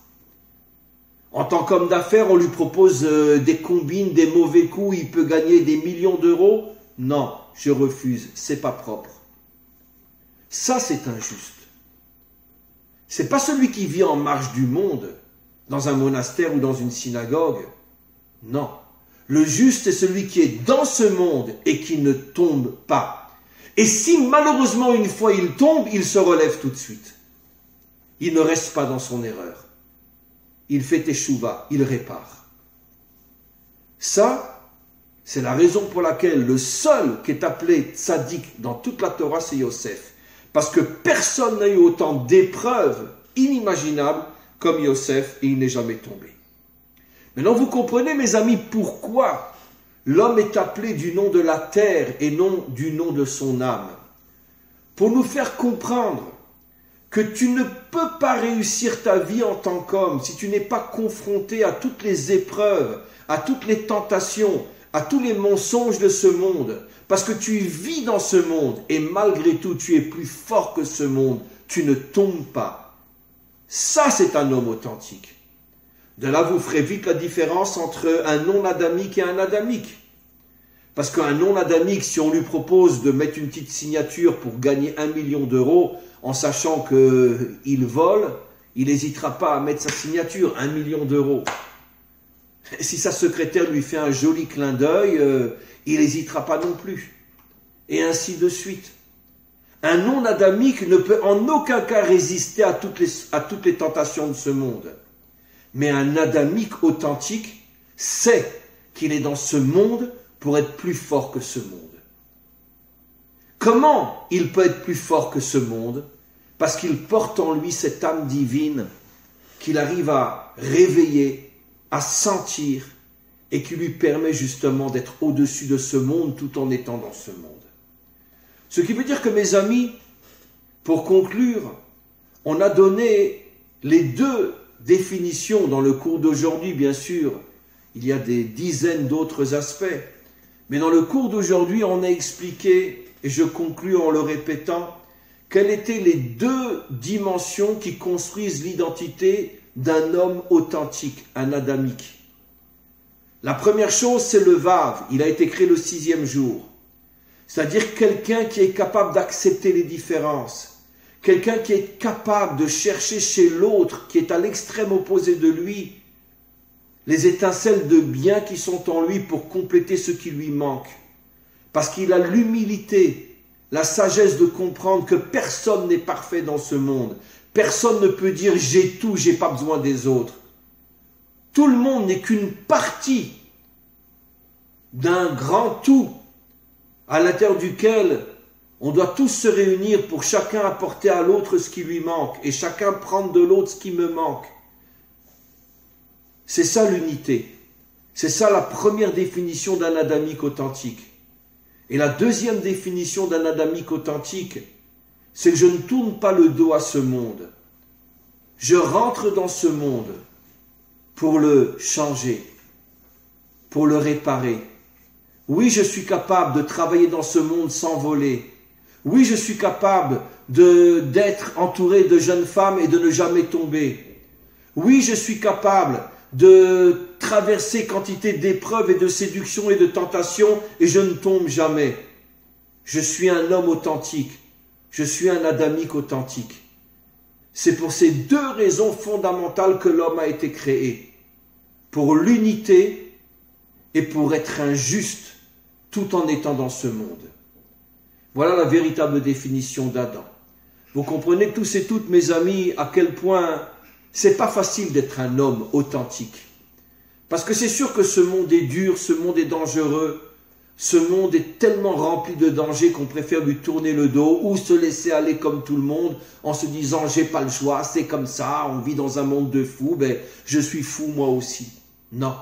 En tant qu'homme d'affaires, on lui propose des combines, des mauvais coups, il peut gagner des millions d'euros. Non, je refuse, c'est pas propre. Ça, c'est injuste. C'est pas celui qui vit en marge du monde, dans un monastère ou dans une synagogue. Non. Le juste est celui qui est dans ce monde et qui ne tombe pas. Et si malheureusement une fois il tombe, il se relève tout de suite. Il ne reste pas dans son erreur. Il fait teshuva, il répare. Ça, c'est la raison pour laquelle le seul qui est appelé tzaddik dans toute la Torah, c'est Yosef. Parce que personne n'a eu autant d'épreuves inimaginables comme Yosef et il n'est jamais tombé. Maintenant, vous comprenez, mes amis, pourquoi l'homme est appelé du nom de la terre et non du nom de son âme. Pour nous faire comprendre que tu ne peux pas réussir ta vie en tant qu'homme si tu n'es pas confronté à toutes les épreuves, à toutes les tentations, à tous les mensonges de ce monde, parce que tu vis dans ce monde et malgré tout tu es plus fort que ce monde, tu ne tombes pas. Ça, c'est un homme authentique. De là, vous ferez vite la différence entre un non-adamique et un adamique. Parce qu'un non-adamique, si on lui propose de mettre une petite signature pour gagner 1 million d'euros, en sachant qu'il vole, il n'hésitera pas à mettre sa signature, 1 million d'euros. Si sa secrétaire lui fait un joli clin d'œil, il n'hésitera pas non plus. Et ainsi de suite. Un non-adamique ne peut en aucun cas résister à toutes les tentations de ce monde. Mais un adamique authentique sait qu'il est dans ce monde pour être plus fort que ce monde. Comment il peut être plus fort que ce monde? Parce qu'il porte en lui cette âme divine qu'il arrive à réveiller, à sentir et qui lui permet justement d'être au-dessus de ce monde tout en étant dans ce monde. Ce qui veut dire que, mes amis, pour conclure, on a donné les deux définitions dans le cours d'aujourd'hui, bien sûr. Il y a des dizaines d'autres aspects. Mais dans le cours d'aujourd'hui, on a expliqué, et je conclus en le répétant, quelles étaient les deux dimensions qui construisent l'identité d'un homme authentique, un adamique. La première chose, c'est le Vav. Il a été créé le 6e jour. C'est-à-dire quelqu'un qui est capable d'accepter les différences. Quelqu'un qui est capable de chercher chez l'autre, qui est à l'extrême opposé de lui, les étincelles de bien qui sont en lui pour compléter ce qui lui manque. Parce qu'il a l'humilité, la sagesse de comprendre que personne n'est parfait dans ce monde. Personne ne peut dire « j'ai tout, j'ai pas besoin des autres ». Tout le monde n'est qu'une partie d'un grand tout à l'intérieur duquel on doit tous se réunir pour chacun apporter à l'autre ce qui lui manque et chacun prendre de l'autre ce qui me manque. C'est ça l'unité. C'est ça la première définition d'un adamique authentique. Et la deuxième définition d'un adamique authentique, c'est que je ne tourne pas le dos à ce monde. Je rentre dans ce monde pour le changer, pour le réparer. Oui, je suis capable de travailler dans ce monde sans voler. Oui, je suis capable d'être entouré de jeunes femmes et de ne jamais tomber. Oui, je suis capable de traverser quantité d'épreuves et de séductions et de tentations et je ne tombe jamais. Je suis un homme authentique. Je suis un adamique authentique. C'est pour ces deux raisons fondamentales que l'homme a été créé. Pour l'unité et pour être un juste tout en étant dans ce monde. Voilà la véritable définition d'Adam. Vous comprenez tous et toutes, mes amis, à quel point c'est pas facile d'être un homme authentique. Parce que c'est sûr que ce monde est dur, ce monde est dangereux, ce monde est tellement rempli de dangers qu'on préfère lui tourner le dos ou se laisser aller comme tout le monde en se disant « j'ai pas le choix, c'est comme ça, on vit dans un monde de fous, ben je suis fou moi aussi ». Non.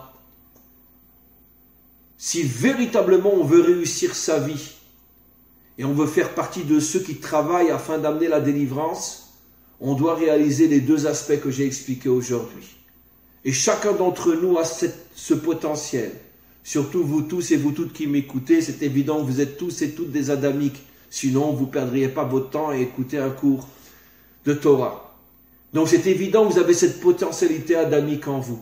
Si véritablement on veut réussir sa vie et on veut faire partie de ceux qui travaillent afin d'amener la délivrance, on doit réaliser les deux aspects que j'ai expliqués aujourd'hui. Et chacun d'entre nous a ce potentiel. Surtout vous tous et vous toutes qui m'écoutez, c'est évident que vous êtes tous et toutes des adamiques. Sinon, vous ne perdriez pas votre temps à écouter un cours de Torah. Donc c'est évident que vous avez cette potentialité adamique en vous.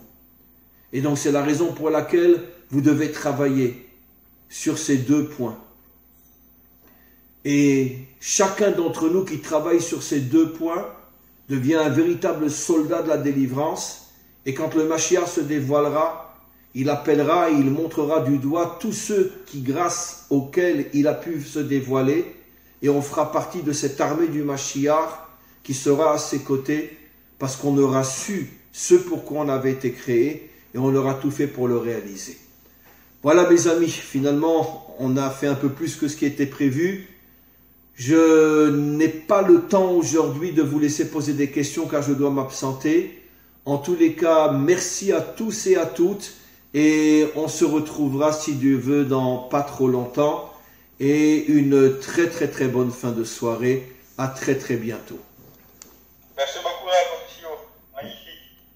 Et donc c'est la raison pour laquelle vous devez travailler sur ces 2 points. Et chacun d'entre nous qui travaille sur ces 2 points devient un véritable soldat de la délivrance. Et quand le Mashiach se dévoilera, il appellera et il montrera du doigt tous ceux qui, grâce auxquels il a pu se dévoiler, et on fera partie de cette armée du Mashiach qui sera à ses côtés, parce qu'on aura su ce pourquoi on avait été créé, et on aura tout fait pour le réaliser. Voilà mes amis, finalement on a fait un peu plus que ce qui était prévu. Je n'ai pas le temps aujourd'hui de vous laisser poser des questions car je dois m'absenter. En tous les cas, merci à tous et à toutes, et on se retrouvera si Dieu veut dans pas trop longtemps, et une très très très bonne fin de soirée. À très très bientôt. Merci beaucoup à vous. Magnifique.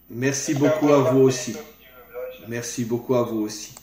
Merci beaucoup à vous aussi. Merci beaucoup à vous aussi.